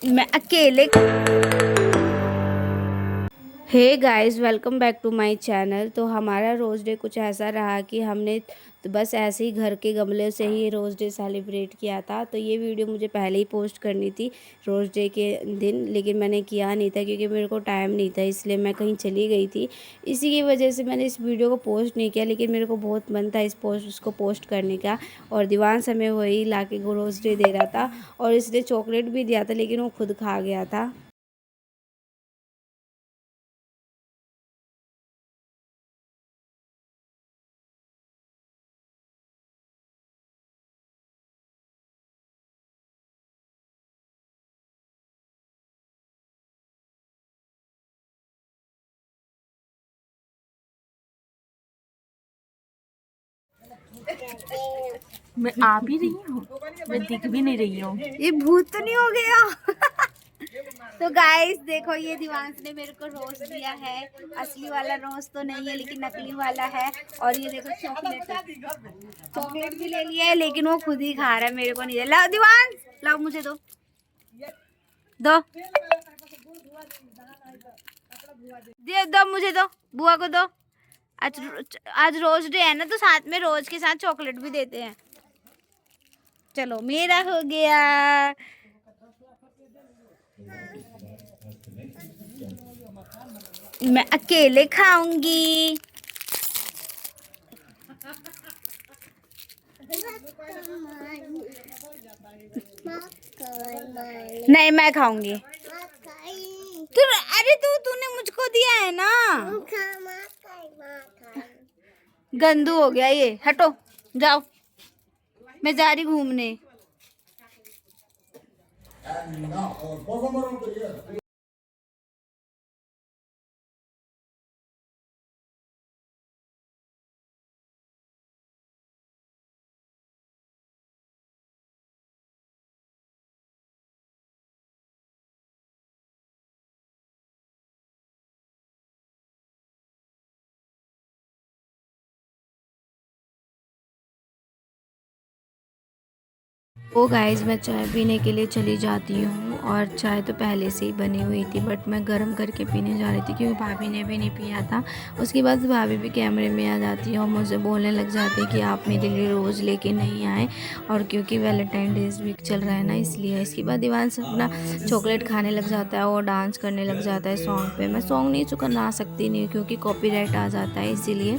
मैं अकेले। Hey guys, welcome back to my channel. तो हमारा रोज़ डे कुछ ऐसा रहा कि हमने तो बस ऐसे ही घर के गमले से ही रोज़ डे सेलिब्रेट किया था। तो ये वीडियो मुझे पहले ही पोस्ट करनी थी रोज़ डे के दिन, लेकिन मैंने किया नहीं था क्योंकि मेरे को टाइम नहीं था, इसलिए मैं कहीं चली गई थी। इसी की वजह से मैंने इस वीडियो को पोस्ट नहीं किया, लेकिन मेरे को बहुत मन था उसको पोस्ट करने का। और दीवान समय वही ला के रोज़ डे दे रहा था और इसने चॉकलेट भी दिया था, लेकिन वो खुद खा गया था। मैं आ भी रही हूँ, मैं दिख भी नहीं रही हूँ। ये भूत तो नहीं हो गया? तो गाइस देखो, ये दिवांश ने मेरे को रोज दिया है। असली वाला रोज तो नहीं है, लेकिन नकली वाला है। और ये देखो चॉकलेट भी ले लिया है, लेकिन वो खुद ही खा रहा है, मेरे को नहीं दे। लाओ दिवांश, लाओ मुझे दो दो मुझे दो, बुआ को दो। आज रोज डे है ना, तो साथ में रोज के साथ चॉकलेट भी देते हैं। चलो, मेरा हो गया। मैं अकेले खाऊंगी। नहीं, मैं खाऊंगी। अरे तूने मुझको दिया है ना। गंदू हो गया ये, हटो जाओ। मैं जा रही घूमने। ओ गाइस, मैं चाय पीने के लिए चली जाती हूँ। और चाय तो पहले से ही बनी हुई थी, बट मैं गर्म करके पीने जा रही थी क्योंकि भाभी ने भी नहीं पिया था। उसके बाद भाभी भी कैमरे में आ जाती है और मुझे बोलने लग जाती है कि आप मेरे लिए रोज़ लेके नहीं आए। और क्योंकि वैलेंटाइन डेज वीक चल रहा है ना, इसलिए। इसके बाद दिवांश अपना चॉकलेट खाने लग जाता है और डांस करने लग जाता है सॉन्ग पे। मैं सॉन्ग नहीं सुना सकती नहीं, क्योंकि कॉपीराइट आ जाता है, इसीलिए।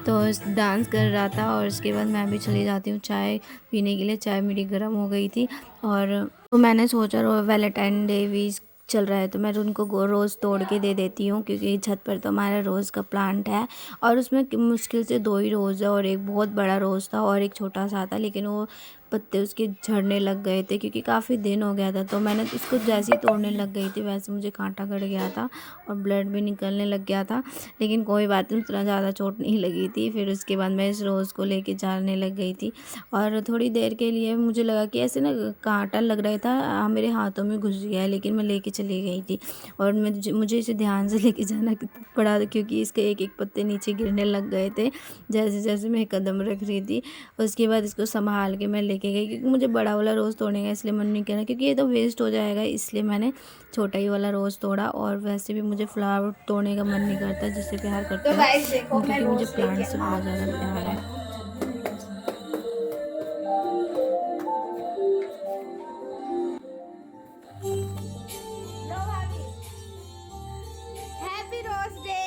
तो डांस कर रहा था और उसके बाद मैं भी चली जाती हूँ चाय पीने के लिए। चाय मेरी गर्म हो गई थी और तो मैंने सोचा वैलेंटाइन डे भी चल रहा है, तो मैं उनको रोज़ तोड़ के दे देती हूँ, क्योंकि छत पर तो हमारा रोज़ का प्लांट है और उसमें मुश्किल से 2 ही रोज़ है। और एक बहुत बड़ा रोज़ था और एक छोटा सा था, लेकिन वो पत्ते उसके झड़ने लग गए थे क्योंकि काफ़ी दिन हो गया था। तो मैंने उसको जैसे ही तोड़ने लग गई थी, वैसे मुझे कांटा गड़ गया था और ब्लड भी निकलने लग गया था। लेकिन कोई बात नहीं, उतना ज़्यादा चोट नहीं लगी थी। फिर उसके बाद मैं इस रोज़ को लेके जाने लग गई थी और थोड़ी देर के लिए मुझे लगा कि ऐसे ना कांटा लग रहा था, मेरे हाथों में घुस गया है, लेकिन मैं लेके चली गई थी। और मुझे इसे ध्यान से लेके जाना पड़ा, क्योंकि इसके एक एक पत्ते नीचे गिरने लग गए थे जैसे जैसे मैं कदम रख रही थी। उसके बाद इसको संभाल के मैं लेके गई, क्योंकि मुझे बड़ा वाला रोज़ तोड़ने का इसलिए मन नहीं किया, क्योंकि ये तो वेस्ट हो जाएगा, इसलिए मैंने छोटा ही वाला रोज़ तोड़ा। और वैसे भी मुझे फ्लावर तोड़ने का मन नहीं करता, जिससे प्यार करता है, क्योंकि मुझे प्लांट से बहुत ज़्यादा प्यार है। Happy rose day.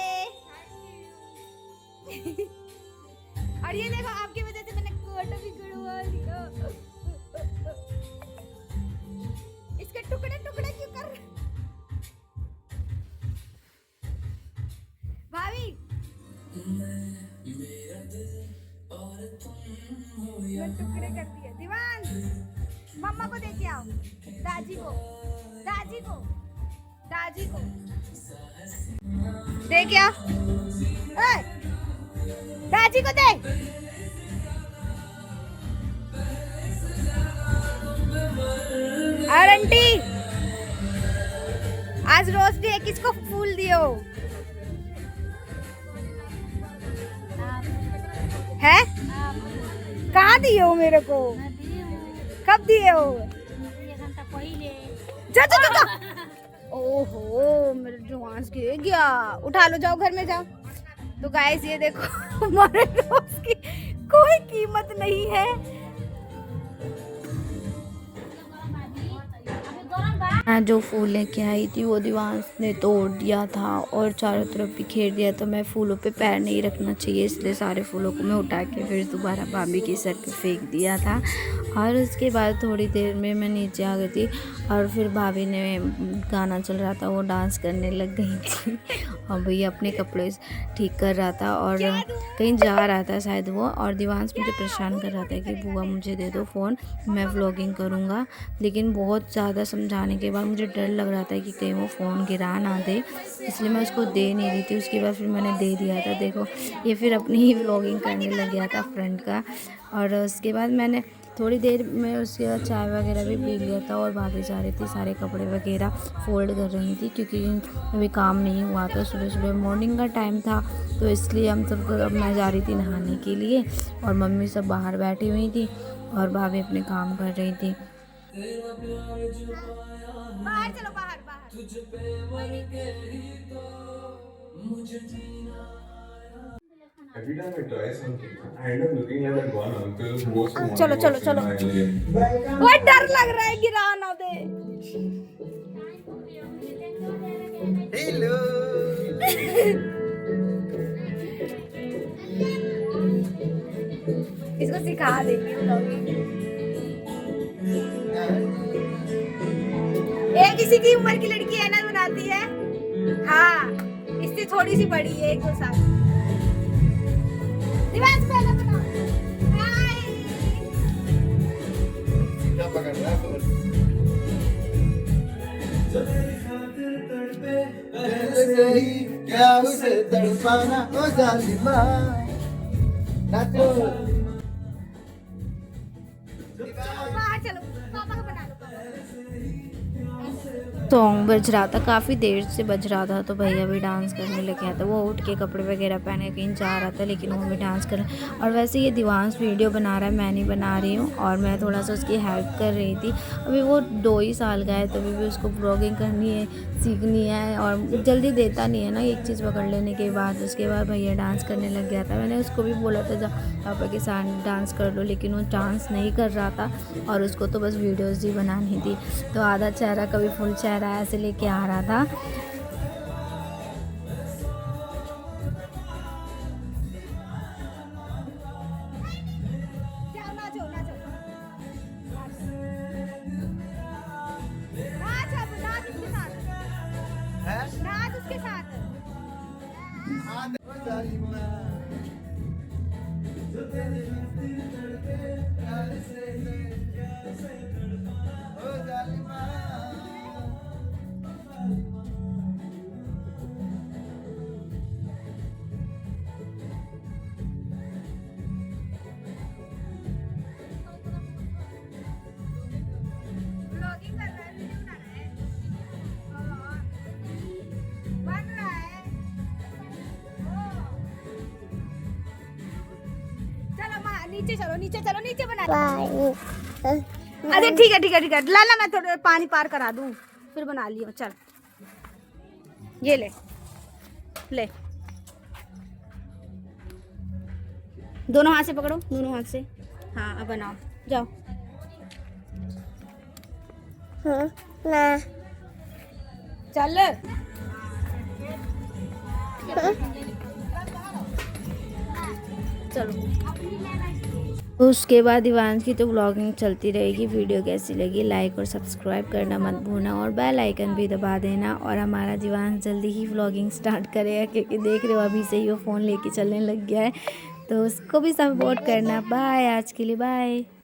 और ये देखो, आपकी वजह से मैंने कोट भी गुड़वा लिया। इसके टुकड़े टुकड़े क्यों कर रहे? भाभी, मैं टुकड़े कर दिए। दीवान, मम्मा को दे के आओ। दादी को, दादी को, दादी को दे के आओ। दादी को दे। और आंटी, आज रोज डे किसको फूल दियो है? कहाँ दियो मेरे को? कब दिए हो? जा जा जा जा। ओहो मेरे रोमांस गिर गया। उठा लो, जाओ घर में जाओ। तो गाइस ये देखो हमारे रोज की कोई कीमत नहीं है। मैं जो फूल लेके आई थी वो दीवान ने तोड़ दिया था और चारों तरफ बिखेर दिया, तो मैं फूलों पे पैर नहीं रखना चाहिए, इसलिए सारे फूलों को मैं उठा के फिर दोबारा भाभी के सर पे फेंक दिया था। और उसके बाद थोड़ी देर में मैं नीचे आ गई थी और फिर भाभी ने गाना चल रहा था, वो डांस करने लग गई थी और भैया अपने कपड़े ठीक कर रहा था और कहीं जा रहा था शायद वो। और दीवांश मुझे परेशान कर रहा था कि बुआ मुझे दे दो फ़ोन, मैं व्लॉगिंग करूँगा। लेकिन बहुत ज़्यादा समझाने के बाद मुझे डर लग रहा था कि कहीं वो फ़ोन गिरा ना दे, इसलिए मैं उसको दे नहीं रही थी। उसके बाद फिर मैंने दे दिया था। देखो ये फिर अपनी ही व्लॉगिंग करने लग गया था फ्रेंड का। और उसके बाद मैंने थोड़ी देर में उसके बाद चाय वगैरह भी पी लिया था और भाभी जा रही थी सारे कपड़े वगैरह फोल्ड कर रही थी, क्योंकि अभी काम नहीं हुआ था, सुबह सुबह मॉर्निंग का टाइम था, तो इसलिए हम सब अब मैं जा रही थी नहाने के लिए और मम्मी सब बाहर बैठी हुई थी और भाभी अपने काम कर रही थी। बाहर चलो, बाहर बाहर। Every time I try something, I end up looking like that one uncle who goes to चलो morning चलो walks in चलो। my area. ओए डर लग रहा है, गिरा ना दे। इसको सिखा देंगे व्लॉगिंग। ये किसी की उम्र की लड़की है ना बनाती है। हाँ इससे थोड़ी सी बड़ी है, 1-2 साल। दिवास पहले बनाओ। हाय। क्या पकड़ना है फोन? क्या उसे तड़पाना ओ जालिमा नाचो। बाहर चलो, पापा को बना लो। सॉन्ग बज रहा था, काफ़ी देर से बज रहा था, तो भैया भी डांस करने लगे थे। वो उठ के कपड़े वगैरह पहने कहीं जा रहा था, लेकिन वो भी डांस कर रहा। और वैसे ये दीवांश वीडियो बना रहा है, मैं नहीं बना रही हूँ, और मैं थोड़ा सा उसकी हेल्प कर रही थी। अभी वो 2 ही साल का है, तो अभी भी उसको ब्लॉगिंग करनी है, सीखनी है, और जल्दी देता नहीं है ना एक चीज़ पकड़ लेने के बाद। उसके बाद भैया डांस करने लग गया था। मैंने उसको भी बोला था जा पापा के साथ डांस कर लो, लेकिन वो डांस नहीं कर रहा था और उसको तो बस वीडियोज़ ही बनानी थी। तो आधा चेहरा कभी फुल चेहरा ऐसे लेके आ रहा था। जाओ नाचो नाचो। नाच अब, नाच उसके साथ। नाच उसके साथ। ओ जालिमा जो तेरे दिल तड़पे प्यार से कैसे तड़पा ओ जालिमा। व्लॉगिंग कर रहा है, वीडियो बना रहा है। हाँ, बन रहा है। चलो नीचे चलो, नीचे चलो, नीचे बना। अरे ठीक है ठीक है ठीक है, लाला मैं थोड़ा पानी पार करा दूं फिर बना लियो। चल ये ले ले, दोनों हाथ से पकड़ो, दोनों हाथ से। हाँ अब बनाओ, जाओ। चल चलो। तो उसके बाद दीवांश की तो व्लॉगिंग चलती रहेगी। वीडियो कैसी लगी लाइक और सब्सक्राइब करना मत भूलना और बेल आइकन भी दबा देना। और हमारा दीवांश जल्दी ही व्लॉगिंग स्टार्ट करेगा, क्योंकि देख रहे हो अभी से ही वो फ़ोन लेके चलने लग गया है, तो उसको भी सपोर्ट करना। बाय, आज के लिए बाय।